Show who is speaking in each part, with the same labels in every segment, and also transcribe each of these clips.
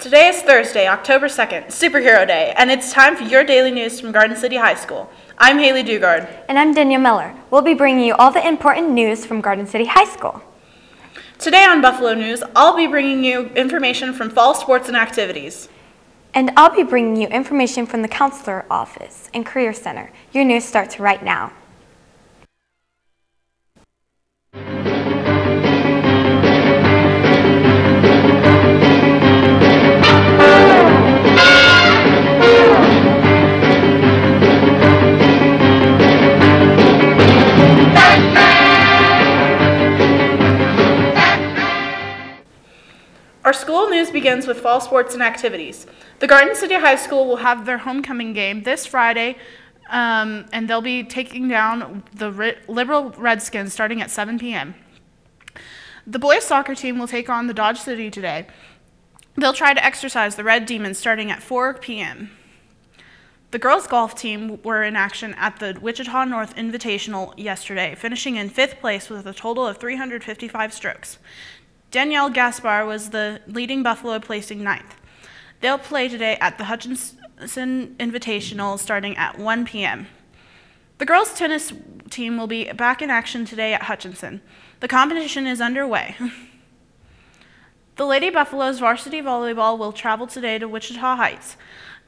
Speaker 1: Today is Thursday, October 2nd, Superhero Day, and it's time for your daily news from Garden City High School. I'm Haley Dugard.
Speaker 2: And I'm Danielle Miller. We'll be bringing you all the important news from Garden City High School.
Speaker 1: Today on Buffalo News, I'll be bringing you information from fall sports and activities.
Speaker 2: And I'll be bringing you information from the Counselor Office and Career Center. Your news starts right now.
Speaker 1: Our school news begins with fall sports and activities. The Garden City High School will have their homecoming game this Friday, and they'll be taking down the Liberal Redskins starting at 7 p.m. The boys soccer team will take on the Dodge City today. They'll try to exercise the Red Demons starting at 4 p.m. The girls golf team were in action at the Wichita North Invitational yesterday, finishing in 5th place with a total of 355 strokes. Danielle Gaspar was the leading Buffalo, placing 9th. They'll play today at the Hutchinson Invitational starting at 1 p.m. The girls tennis team will be back in action today at Hutchinson. The competition is underway. The Lady Buffaloes varsity volleyball will travel today to Wichita Heights.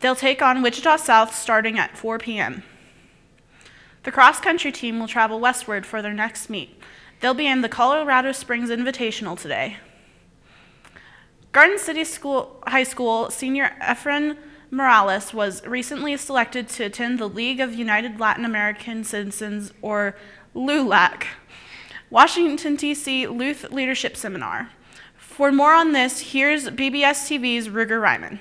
Speaker 1: They'll take on Wichita South starting at 4 p.m. The cross-country team will travel westward for their next meet. They'll be in the Colorado Springs Invitational today. Garden City High School senior Efren Morales was recently selected to attend the League of United Latin American Citizens, or LULAC, Washington, D.C. Youth Leadership Seminar. For more on this, here's BBS TV's Ruger Ryman.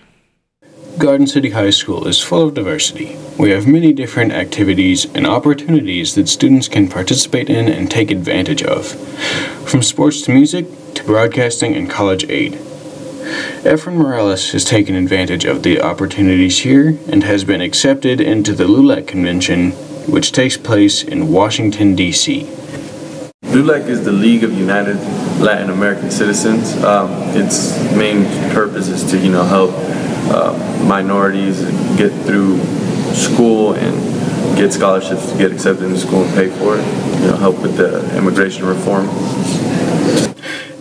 Speaker 3: Garden City High School is full of diversity. We have many different activities and opportunities that students can participate in and take advantage of, from sports to music to broadcasting and college aid. Efren Morales has taken advantage of the opportunities here and has been accepted into the LULAC convention, which takes place in Washington, D.C.
Speaker 4: LULAC is the League of United Latin American Citizens. Its main purpose is to, help minorities get through school and get scholarships to get accepted into school and pay for it. Help with the immigration reform.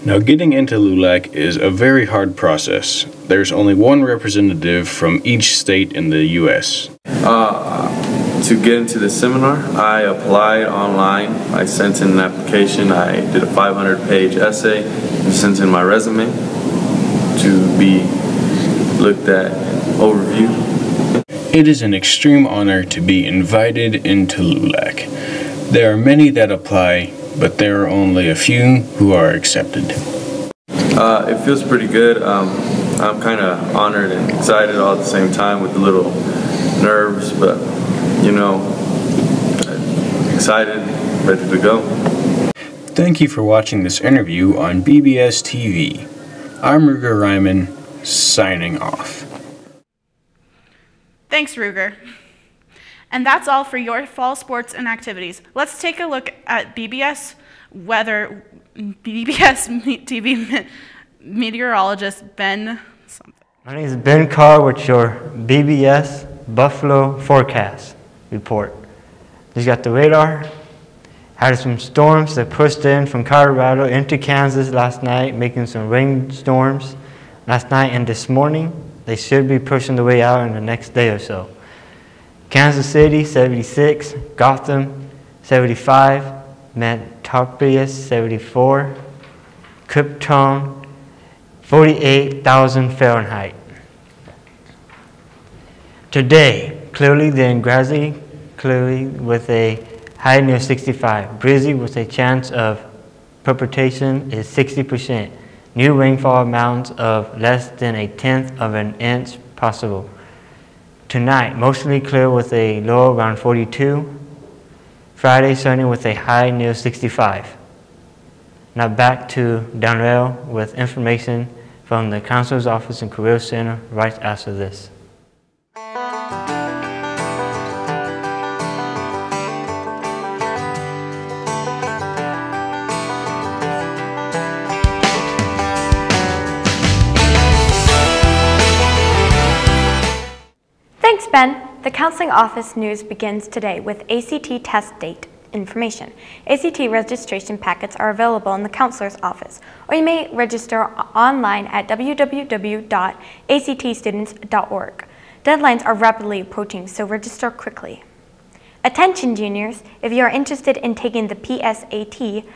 Speaker 3: Now, getting into LULAC is a very hard process. There's only one representative from each state in the U.S.
Speaker 4: To get into the seminar, I applied online. I sent in an application. I did a 500-page essay and sent in my resume to be looked at and overviewed.
Speaker 3: It is an extreme honor to be invited into LULAC. There are many that apply, but there are only a few who are accepted.
Speaker 4: It feels pretty good. I'm kind of honored and excited all at the same time with a little nerves, but excited, ready to go.
Speaker 3: Thank you for watching this interview on BBS TV. I'm Ruger Ryman, signing off.
Speaker 1: Thanks, Ruger. And that's all for your fall sports and activities. Let's take a look at BBS TV meteorologist Ben something.
Speaker 5: My name is Ben Carr with your BBS Buffalo forecast report. Just got the radar. Had some storms that pushed in from Colorado into Kansas last night, making some rainstorms last night and this morning. They should be pushing the way out in the next day or so. Kansas City, 76. Gotham, 75. Metropolis, 74. Krypton, 48,000 Fahrenheit. Today, clearly then gradually, clearly with a high near 65. Breezy with a chance of precipitation is 60%. New rainfall amounts of less than 1/10 of an inch possible. Tonight, mostly clear with a low around 42. Friday, sunny with a high near 65. Now back to Danielle with information from the Counselor's Office and Career Center right after this.
Speaker 2: Ben, the counseling office news begins today with ACT test date information. ACT registration packets are available in the counselor's office, or you may register online at www.actstudents.org. Deadlines are rapidly approaching, so register quickly. Attention juniors, if you are interested in taking the PSAT,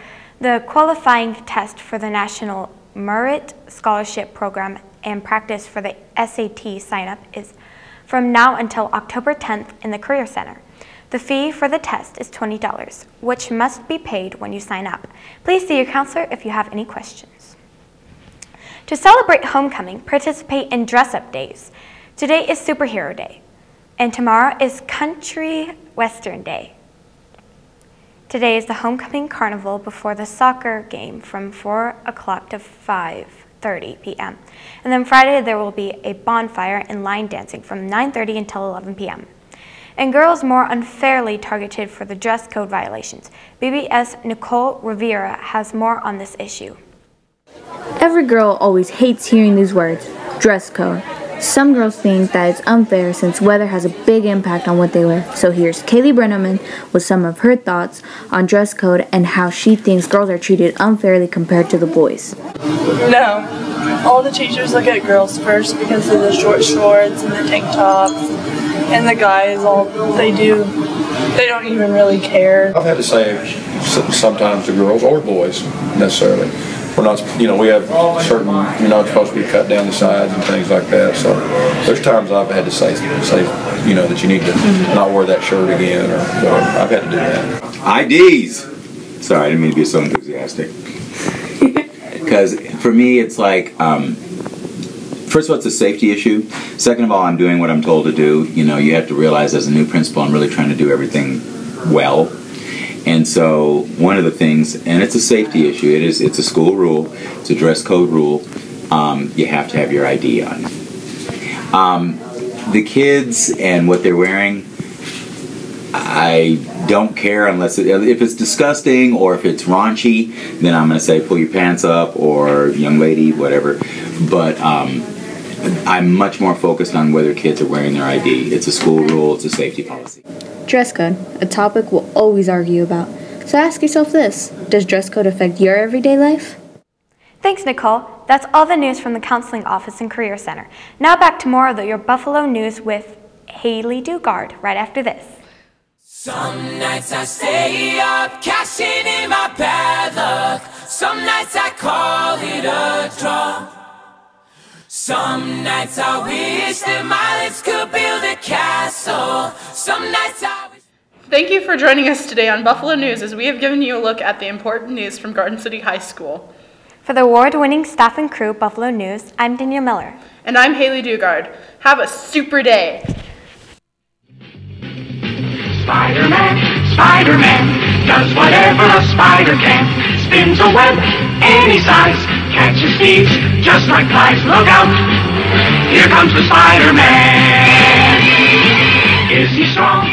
Speaker 2: the qualifying test for the National Merit Scholarship Program and practice for the SAT sign-up is from now until October 10th in the Career Center. The fee for the test is $20, which must be paid when you sign up. Please see your counselor if you have any questions. To celebrate homecoming, participate in dress-up days. Today is Superhero Day, and tomorrow is Country Western Day. Today is the homecoming carnival before the soccer game from 4 o'clock to 5:30 p.m. And then Friday there will be a bonfire and line dancing from 9:30 until 11 p.m. And girls more unfairly targeted for the dress code violations. BBS Nicole Rivera has more on this issue.
Speaker 6: Every girl always hates hearing these words, dress code. Some girls think that it's unfair since weather has a big impact on what they wear. So here's Kaylee Brenneman with some of her thoughts on dress code and how she thinks girls are treated unfairly compared to the boys.
Speaker 7: No. All the teachers look at girls first because of the short shorts and the tank tops. And the guys, all they do, they don't even really care.
Speaker 8: I've had to say sometimes to girls or boys necessarily. We're not, we have certain, you're not supposed to be cut down the sides and things like that. So there's times I've had to say, that you need to not wear that shirt again or whatever. I've had to do that.
Speaker 9: IDs. Sorry, I didn't mean to be so enthusiastic. Because for me, it's like, first of all, it's a safety issue. Second of all, I'm doing what I'm told to do. You have to realize as a new principal, I'm really trying to do everything well. And so one of the things, and it's a safety issue, it's a school rule, it's a dress code rule, you have to have your ID on. The kids and what they're wearing, I don't care unless if it's disgusting or if it's raunchy, then I'm going to say pull your pants up or young lady, whatever. But I'm much more focused on whether kids are wearing their ID. It's a school rule, it's a safety policy.
Speaker 6: Dress code, a topic we'll always argue about. So ask yourself this, does dress code affect your everyday life?
Speaker 2: Thanks, Nicole. That's all the news from the Counseling Office and Career Center. Now back to more of your Buffalo news with Haley Dugard right after this.
Speaker 10: Some nights I stay up, cashing in my bad luck. Some nights I call it a draw. Some nights I wish that my lips could build a castle. Some nights I wish...
Speaker 1: Thank you for joining us today on Buffalo News as we have given you a look at the important news from Garden City High School.
Speaker 2: For the award-winning staff and crew, Buffalo News, I'm Danielle Miller.
Speaker 1: And I'm Haley Dugard. Have a super day.
Speaker 11: Spider-Man, Spider-Man, does whatever a spider can. Spins a web any size, catches thieves just like flies. Look out, here comes the Spider-Man. Is he strong?